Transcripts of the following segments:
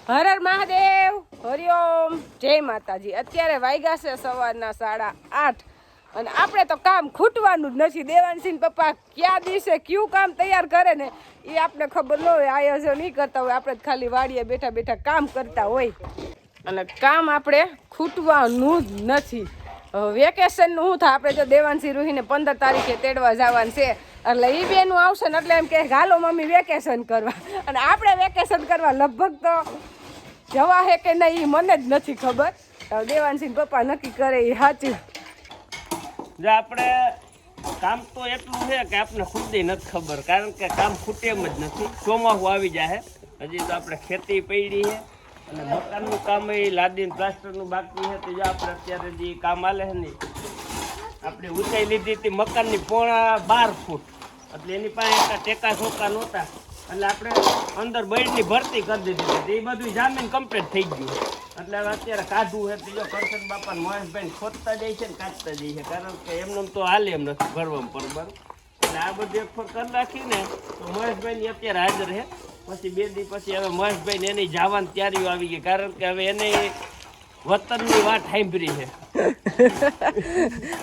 હર હર મહાદેવ, હરિઓમ, જય માતાજી। અત્યારે વાગ્યા છે સવારના 8:30 અને આપણે તો કામ ખૂટવાનું જ નથી। દેવાનસિંહ પપ્પા કયા દિવસે કયું કામ તૈયાર કરે ને એ આપણે ખબર ન હોય, આયોજન નહીં કરતા હોય, આપણે ખાલી વાડીએ બેઠા બેઠા કામ કરતા હોય અને કામ આપણે ખૂટવાનું જ નથી। વેકેશનનું શું થાય, આપણે જો દેવાનસિંહ રૂહીને 15 તારીખે તેડવા જવાનું છે એટલે એ બેનું આવશે ને એટલે એમ કે હાલો મમ્મી વેકેશન કરવા, અને આપણે વેકેશન કરવા લગભગ તો જવા હે કે નહીં એ મને જ નથી ખબર। દેવાનસિંહ પપ્પા નક્કી કરે એ સાચું। જો આપણે કામ તો એટલું છે કે આપણે ખુદે નથી ખબર, કારણ કે કામ ખૂટે એમ જ નથી। ચોમાસું આવી જાય, હજી તો આપણે ખેતી પડી છે અને મકાનનું કામ એ લાદીને પ્લાસ્ટરનું બાકી છે। તો જો આપણે અત્યારે જે કામ હાલે છે ને, આપણે ઊંચાઈ લીધી હતી મકાનની પોણા 12 ફૂટ, એટલે એની પાસે ટેકા ચોકા નહોતા એટલે આપણે અંદર બેડની ભરતી કરી દીધી હતી। એ બધું જામીન કમ્પ્લીટ થઈ ગયું, એટલે હવે અત્યારે કાઢવું છે તો કરશન બાપા મહેશભાઈ ખોદતા જાય છે ને કાઢતા જાય છે, કારણ કે એમને તો હાલે એમ નથી ભરવામાં પરબર। એટલે આ બધું એક ફર કરી રાખીને તો મહેશભાઈની અત્યારે હાજર છે। પછી 2 દી પછી હવે મહેશભાઈને એની જવાની તૈયારીઓ આવી ગઈ, કારણ કે હવે એને વતનની વાત સાંભળી છે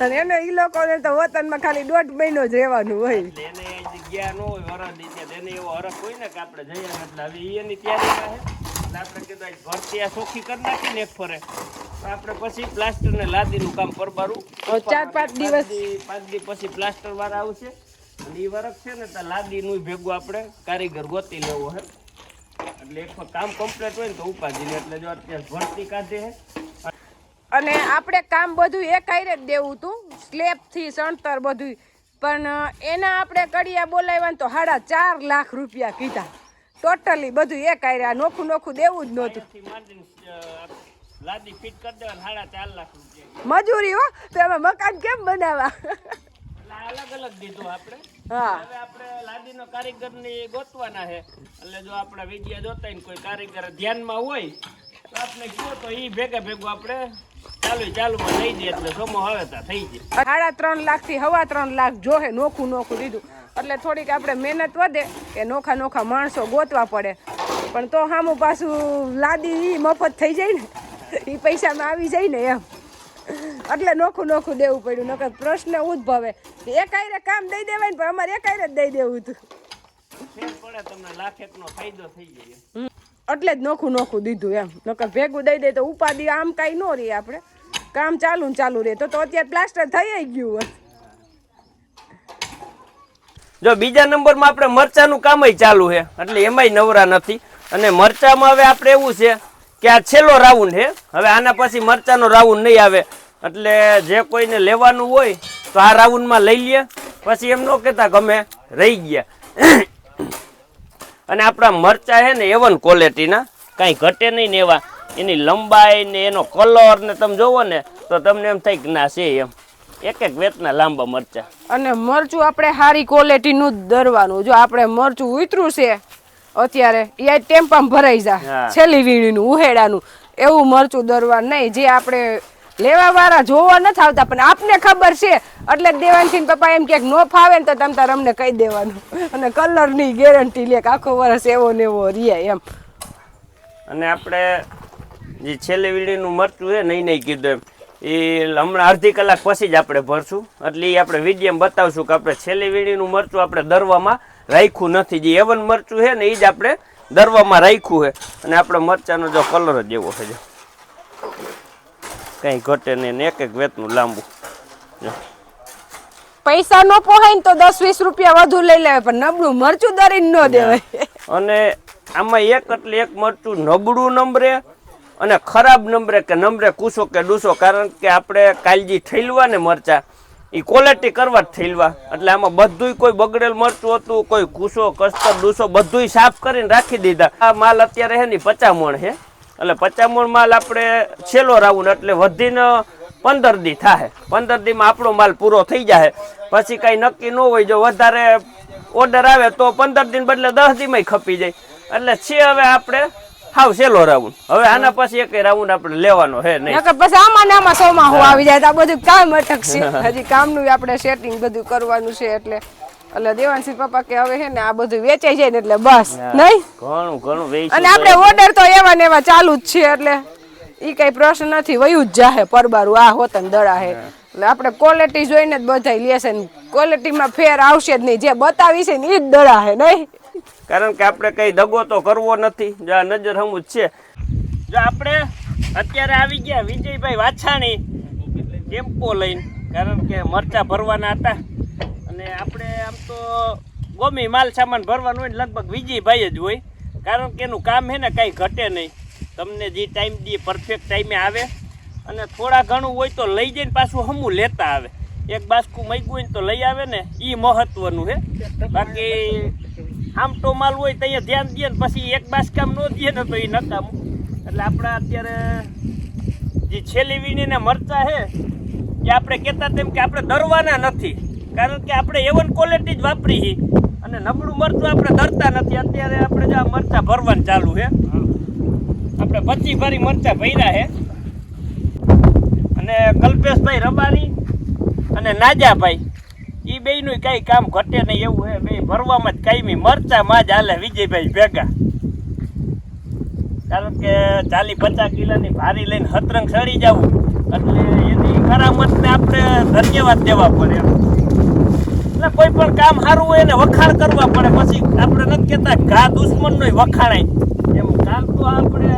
અને એને એ લોકોને તો વતનમાં ખાલી 1.5 મહિનો જ રહેવાનું હોય, એટલે એને જગ્યા ન હોય વરસ દીધી, એને એવો હરખ હોય ને કે આપણે જઈએ, એટલે હવે એની તૈયારીમાં છે। એટલે આપણે કીધું ભરતી આ ચોખ્ખી કરી નાખીને એક ફરે તો આપણે પછી પ્લાસ્ટર ને લાદીનું કામ પરબારું 4-5 દિવસ 5 દી પછી પ્લાસ્ટર વાળા આવશે અને એ વરખ છે ને તો લાદીનું ભેગું આપણે કારીગર ગોતી લેવો છે, એટલે એક કામ કમ્પ્લીટ હોય ને તો ઉપાધિ ને, એટલે જો અત્યારે ભરતી કાઢે છે અને આપણે કામ બધું એક હારે જ દેવું હતું, સ્લેબ થી સણતર બધું, પણ એના આપણે કડિયા બોલાવ્યા ને તો 4.5 લાખ રૂપિયા કીધા ટોટલી બધું એક હારે। નોખું નોખું દેવું જ નહોતું, લાદી ફિટ કરી દેવા 4.5 લાખ રૂપિયા મજૂરી હો, તો એમાં મકાન કેમ બનાવવા? અલગ અલગ દીધું આપણે। હા, હવે આપણે લાદીનો કારીગર ની ગોતવાના છે, એટલે જો આપણા વિડિયા જોતા ને કોઈ કારીગર ધ્યાનમાં હોય તો આપણે કયો તો એ ભેગા ભેગું આપણે ચાલુમાં લઈ દઈએ, એટલે સોમો હવે તા થઈ જાય। 3.5 લાખ થી 3.25 લાખ જોહે નોખું નોખું દીધું, એટલે થોડીક આપણે મહેનત વધે કે નોખા નોખા માણસો ગોતવા પડે, પણ તો સામું પાછું લાદી મફત થઈ જાય ને, એ પૈસામાં આવી જાય ને એમ, એટલે નોખું નોખું દેવું પડ્યું। નકર પ્રશ્ન ઉદ્ભવે એક હારે કામ દઈ દેવાય ને, પણ અમારે એક હારે જ દઈ દેવું હતું, પડે તમને લાખેકનો ફાયદો થઈ જાય, એટલે જ નોખું નોખું દીધું એમ। નકર ભેગું દઈ દે તો ઉપાધિ આમ કાંઈ ન રહે, આપણે કામ ચાલુ ને ચાલુ રહે તો અત્યારે પ્લાસ્ટર થઈ ગયું હોત। જો બીજા નંબરમાં આપણે મરચાનું કામ ચાલુ છે, એટલે એમાંય નવરા નથી, અને મરચામાં હવે આપણે એવું છે કે આ છેલ્લો રાઉન્ડ છે, હવે આના પછી મરચાનો રાઉન્ડ નહીં આવે, એટલે જે કોઈને લેવાનું હોય તો આ રાઉન્ડમાં લઈ લે, પછી એમ ન કહેતા ગમે રહી ગયા। અને આપણા મરચા છે ને A1 ક્વોલિટીના, કાંઈ ઘટે નહીં ને એવા, એની લંબાઈ ને એનો કલર ને તમે જોવો ને તો તમને એમ થાય કે ના છે એમ, એક વેતના લાંબા મરચા। અને મરચું આપણે સારી ક્વોલિટીનું જ દરવાનું, જો આપણે મરચું ઉતરું છે અત્યારે એ ટેમ્પામાં ભરાઈ જાય છેલ્લી વીણીનું ઉહેડાનું, એવું મરચું દરવાનું નહીં, જે આપણે લેવા વાળા જોવા નથી આવતા પણ આપને ખબર છે, એટલે દેવાનસિંહ પપ્પા એમ કે નો ફાવે ને તો તમ તાર અમને કહી દેવાનું, અને કલરની ગેરંટી લે કે આખો વર્ષ એવો ને એવો રહે એમ। અને આપણે જે છેલ્લી વીણીનું મરચું છે નહીં નહીં કીધું એમ, એ હમણાં અડધી કલાક પછી જ આપણે ભરશું, એટલે એ આપણે વિડીયોમાં બતાવશું કે આપણે છેલ્લી વીણીનું મરચું આપણે દરવામાં રાખ્યું નથી, જે A1 મરચું છે ને એ જ આપણે દરવામાં રાખ્યું છે, અને આપણે મરચાનો જો કલર જ એવો છે, કંઈ ઘટે નહીં, એક વેતનું લાંબુ। પૈસા નો પોહાય ને તો 10-20 રૂપિયા વધુ લઈ લેવાય, પણ નબળું મરચું દરીને ન દેવાય। અને આમાં એક એટલે એક મરચું નબળું નંબરે અને ખરાબ નંબરે કે નંબરે કૂસો કે ડૂસો, કારણ કે આપણે કાલજી ઠેલવા ને મરચા એ ક્વોલિટી કરવા જ ઠેલવા, એટલે આમાં બધુંય કોઈ બગડેલ મરચું હતું, કોઈ કૂસો કસ્તર ડૂસો બધુંય સાફ કરીને રાખી દીધા। આ માલ અત્યારે છે ને 50 મણ છે, એટલે 50 મણ માલ આપણે છેલ્લો રાઉન્ડ, એટલે વધીને 15 દી થાય, 15 દીમાં આપણો માલ પૂરો થઈ જાય, પછી કાંઈ નક્કી ન હોય, જો વધારે ઓર્ડર આવે તો 15 દિન બદલે 10 દીમાં ખપી જાય, એટલે છે હવે આપણે હાવ છેલ્લો રાઉન્ડ, હવે આના પછી એક રાઉન્ડ આપણે લેવાનો છે નહીં, પછી આમાં ને આમાં સોમાં હું આવી જાય તો આ બધું કામ અટકશે, હજી કામનું આપણે સેટિંગ બધું કરવાનું છે, એટલે એટલે દેવાંશી પપ્પા કે હવે હે ને આ બધું વેચાઈ જાય ને એટલે બસ નહીં ઘણું ઘણું વેચી અને આપણે ઓર્ડર તો એવા ને એવા ચાલુ જ છે એટલે ઈ કઈ પ્રશ્ન નથી વયું જ જાહે પરબારું આ હોતન દડા હે એટલે આપણે ક્વોલિટી જોઈને જ બધાય લેશે ને ક્વોલિટીમાં ફેર આવશે જ નહીં જે બતાવી છે ને ઈ જ દડા હે નહીં કારણ કે આપણે કઈ દગો તો કરવો નથી જો આ નજર હમું જ છે જો આપણે અત્યારે આવી ગયા વિજયભાઈ વાછાણી ટેમ્પો લઈને કારણ કે મરચા ભરવાના હતા અને આપણે આમ તો ગમે માલ સામાન ભરવાનું હોય ને લગભગ વિજયભાઈ જ હોય કારણ કે એનું કામ છે ને કાંઈ ઘટે નહીં તમને જે ટાઈમ દે પરફેક્ટ ટાઈમે આવે અને થોડા ઘણું હોય તો લઈ જઈને પાછું હમું લેતા આવે એક બાસ્કું મગ્યું હોય ને તો લઈ આવે ને એ મહત્વનું છે બાકી આમ તો માલ હોય તો અહીંયા ધ્યાન દે ને પછી એક બાસ્કામ ન દે ને તો એ નકામું એટલે આપણા અત્યારે જે છેલ્લી વીણીને મરચા છે એ આપણે કહેતા તેમ કે આપણે દરવાના નથી કારણ કે આપણે એવન ક્વોલિટી જ વાપરી અને નબળું મરચું આપણે દરતા નથી અત્યારે આપણે જો આ મરચા ભરવાનું ચાલુ છે આપણે 25 ભરી મરચા ભર્યા છે અને કલ્પેશભાઈ રબારી અને નાજાભાઈ એ બેયનું કાંઈ કામ ઘટે નહીં એવું છે બે ભરવામાં જ કાયમી મરચામાં જ હાલે વિજયભાઈ ભેગા કારણ કે 40-50 કિલોની ભારી લઈને હતરંગ સડી જવું એટલે એની કરામતને આપણે ધન્યવાદ દેવા પડે એટલે કોઈ પણ કામ સારું હોય એને વખાણ કરવા પડે પછી આપણે નથી કહેતા ઘા દુશ્મનનો વખાણાય એમ કામ તો આપણે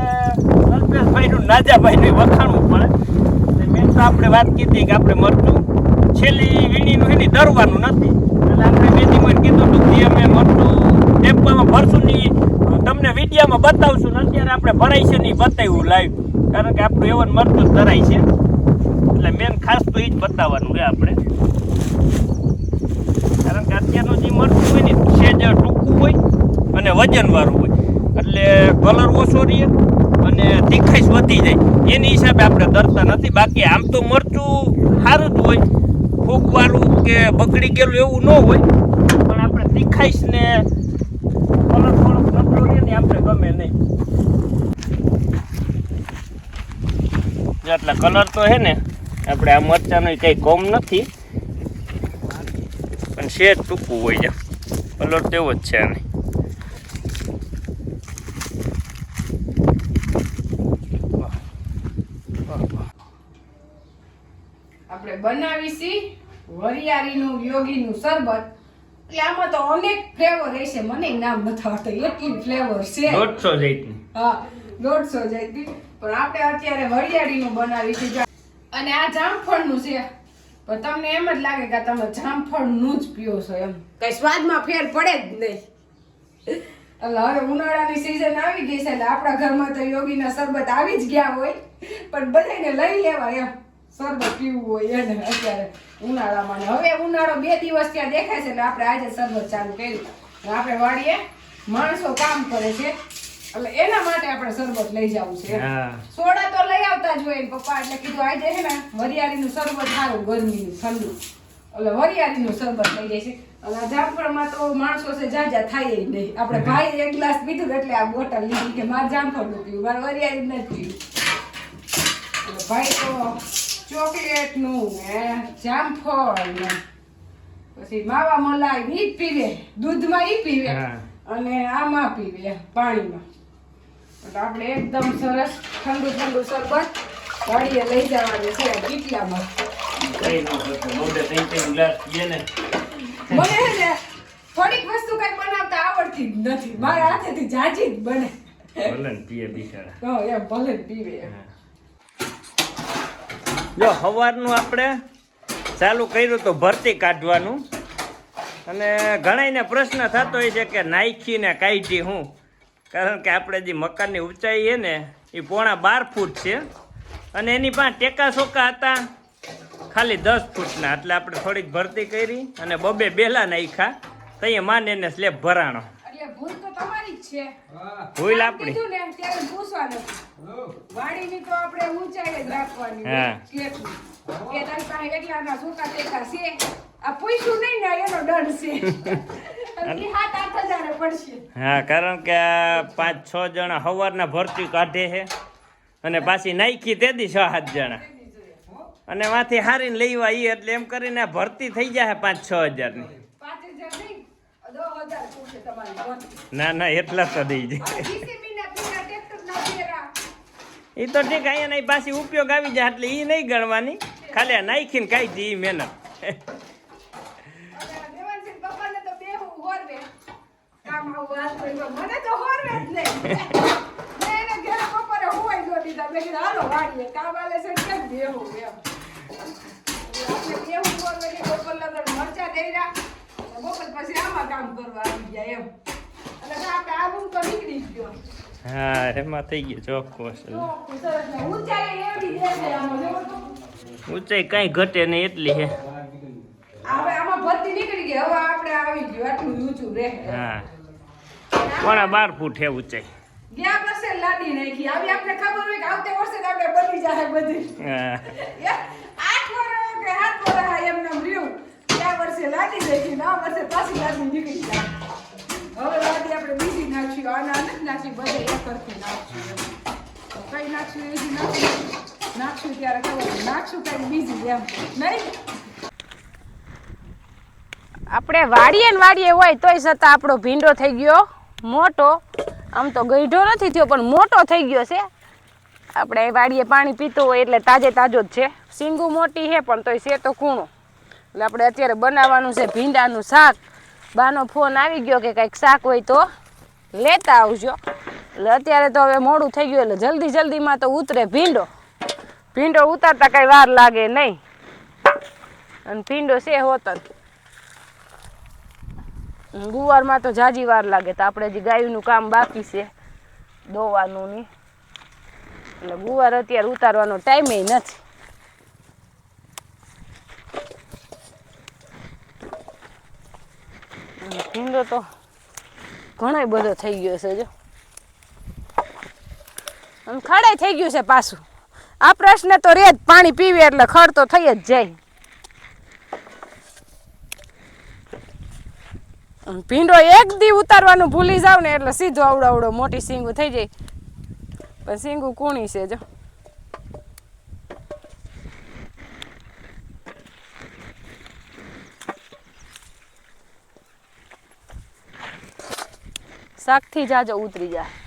કલ્પેશભાઈનું નાજાભાઈનું વખાણવું પડે એટલે મેં તો આપણે વાત કીધી કે આપણે મરચું છેલ્લી વીણીનું એની દરવાનું નથી એટલે આપણે મેજીમાં કીધું હતું કે અમે મરચું ટેમ્પામાં ભરશું નહીં તમને વિડીયામાં બતાવશું ને અત્યારે આપણે ભરાય છે નહીં બતાવ્યું લાઈવ કારણ કે આપણું એવન મરચું જ ધરાય છે એટલે મેન ખાસ તો એ જ બતાવવાનું છે આપણે કારણ કે અત્યારનું જે મરચું હોય ને છે જ ટૂંકું હોય અને વજનવાળું હોય એટલે કલર ઓછો રહે અને તીખાશ વધી જાય એની હિસાબે આપણે ડરતા નથી બાકી આમ તો મરચું સારું જ હોય ફૂગવાળું કે બગડી ગયેલું એવું ન હોય પણ આપણે તીખાશ ને કલર થોડોક નબળો રહે ને આપણે ગમે નહીં એટલે કલર તો છે ને આપણે આ મરચાંનો કંઈ કોમ નથી પણ છે ટૂંકું હોય છે કલર તેવો જ છે નહીં આપણે બનાવીશી વરિયાળીનું યોગીનું શરબત એટલે આમાં તો અનેક ફ્લેવર રહેશે મને નામ નથી આવડતું એટલી ફ્લેવર છે 150 જેટલી હા 150 જેટલી પણ આપણે અત્યારે વરિયાળીનું બનાવીશી અને આ જામફળનું છે પણ તમને એમ જ લાગે કે તમે જામફળનું જ પીઓ છો એમ કઈ સ્વાદમાં ફેર પડે જ નહીં એટલે હવે ઉનાળાની સીઝન આવી ગઈ છે એટલે આપણા ઘરમાં તો યોગીના શરબત આવી જ ગયા હોય પણ બધાને લઈ લેવા એમ શરબત પીવું હોય એને અત્યારે ઉનાળામાં હવે ઉનાળો 2 દિવસ ત્યાં દેખાય છે એટલે આપણે આજે શરબત ચાલુ કર્યું આપણે વાડીએ માણસો કામ કરે છે એટલે એના માટે આપણે શરબત લઈ જવું છે સોડા તો લઈ આવતા જ હોય ને પપ્પા એટલે કીધું આજે છે ને વરિયાળીનું શરબત સારું ગરમીનું ઠંડુ એટલે વરિયાળીનું શરબત લઈ જાય છે અને જામફળમાં તો માણસો છે જાજા થાય નહીં આપણે ભાઈ એક ગ્લાસ પીધું એટલે આ બોટલ લીધી કે મારે જામફળનું પીવું મારે વરિયાળી નથી પીવું એટલે ભાઈ તો ચોકલેટનું ને જામફળ ને પછી માવા મલાઈ ઈ પીવે દૂધમાં ઈ પીવે અને આમાં પીવે પાણીમાં એટલે આપણે એકદમ સરસ ઠંડુ ઠંડુ શરબત વાડીએ લઈ જવાનું છે કેટલામાં કઈ ન કરતો મોઢે 3 ગ્લાસ પીએ ને મને હે ને થોડીક વસ્તુ કઈ બનાવતા આવડતી જ નથી મારા હાથેથી જાજી જ બને ભલે ને પીએ બિચારા હા એમ ભલે જ પીવે જો સવારનું આપણે ચાલુ કર્યું તો ભરતી કાઢવાનું અને ઘણાઈને પ્રશ્ન થતો હોય છે કે નાખીને કાઢી હું કારણ કે આપણે જે મકાનની ઊંચાઈ છે ને એ પોણા 12 ફૂટ છે અને એની પાસે ટેકા સોકા હતા ખાલી 10 ફૂટના એટલે આપણે થોડીક ભરતી કરી અને બબે બેલા નાખ્યા તઈએ માને એને સ્લેબ ભરાણો એટલે ભૂલ તો તમારી જ છે ભૂલ આપણી કીધું ને ત્યારે પૂછવાનું વાડીની તો આપણે ઊંચાઈ જ રાખવાની સ્લેબની કે તારી પાસે એટલાના સોકા ટેકા છે આ પૂછ્યું નહીં ને એનો દંડ છે અને 7-8 હજાર પડશે હા કારણ કે 5-6 જણા સવારના ભરતી કાઢે છે અને પાછી નાખી તેથી 6-7 જણા અને વાથી હારીને લેવા ઈ એટલે એમ કરીને ભરતી થઈ જાય 5-6 હજારની 5000 નહીં વધારે પૂછે તમારી ભરતી. ના ના એટલા તો દઈ જાય હવે જીસીબી ના પીના ટ્રેક્ટરના ફેરા. એ તો ઠીક અહીંયા નહીં પાછી ઉપયોગ આવી જાય એટલે એ નહીં ગણવાની ખાલી આ નાખીને કાંઈ દી મહેનત અને દેવાનસિંહ પપ્પાને તો બેહું હોરવે. કામ આવું હાથ કર્યું. મને તો હોરવે જ નહીં. મેં એને ઘરે બપોરે હુંય ન દીધા. મેં કીધું હાલો વાળીએ. કામ આલે છે કેમ બેહું એમ. આપણે બેહું હોરવે કે બપોર લગન મરચાં ડેર્યા. અને બપોર પછી આમાં કામ કરવા આવી ગયા એમ. એટલે આપણે આ રૂમ તો નીકળી જ ગયો. હા એમાં થઈ ગયું ચોખ્ખું તો સરસ ને ઊંચાઈ એવી છે આમાં જોવો તો. ઊંચાઈ કાંઈ ઘટે નહીં એટલી છે હવે આમાં ભરતી નીકળી ગઈ. હવે આપણે આવી ગયું આટલું ઊંચું રહે. હા 12 ફૂટ છે ઊંચાઈ ગયા વર્ષે લાદી નાખી. આવી આપણે ખબર હોય કે આવતે વર્ષે તો આપણે બની જાય બધી. હા 8 વર્ષ કે 7 વર્ષ એમ નામ રહ્યું. ગયા વર્ષે લાદી નાખી. આ વર્ષે પાછી લાદી નીકળી જાય. હવે લાદી આપણે બીજી નાખશું. આના નથી નાખી બધે એક કરતી નાખશું. કઈ નાખશું એવી નાખશું ત્યારે ખબર નાખશું કઈ બીજી એમ નહીં. આપણે વાડીએ ને વાડીએ હોય તોય છતાં આપણો ભીંડો થઈ ગયો મોટો. આમ તો ગઈઢો નથી થયો પણ મોટો થઈ ગયો છે. આપણે વાડીએ પાણી પીતું હોય એટલે તાજે તાજો જ છે. સિંગુ મોટી છે પણ તોય છે તો કૂણો. એટલે આપણે અત્યારે બનાવવાનું છે ભીંડાનું શાક. બાનો ફોન આવી ગયો કે કંઈક શાક હોય તો લેતા આવજો. એટલે અત્યારે તો હવે મોડું થઈ ગયું એટલે જલ્દી જલ્દીમાં તો ઉતરે ભીંડો. ભીંડો ઉતારતા કઈ વાર લાગે નહીં. અને ભીંડો છે હોત ગુવારમાં તો જાજી વાર લાગે. તો આપણે જે ગાયનું કામ બાકી છે દોવાનું ની એટલે ગુવાર અત્યારે ઉતારવાનો ટાઈમે નથી. ભીંડો તો ઘણો બધો થઈ ગયો છે જો. આમ ખડાઈ થઈ ગયું છે પાછું. આ પ્રશ્ન તો રે જ પાણી પીવે એટલે ખડ તો થઈ જ જાય. ભીંડો એક દી ઉતારવાનું ભૂલી જાવ ને એટલે સીધો આવડો મોટી સિંગુ થઈ જાય. પણ સિંગુ કૂણી છે જો. શાકથી જાજો ઉતરી જાય.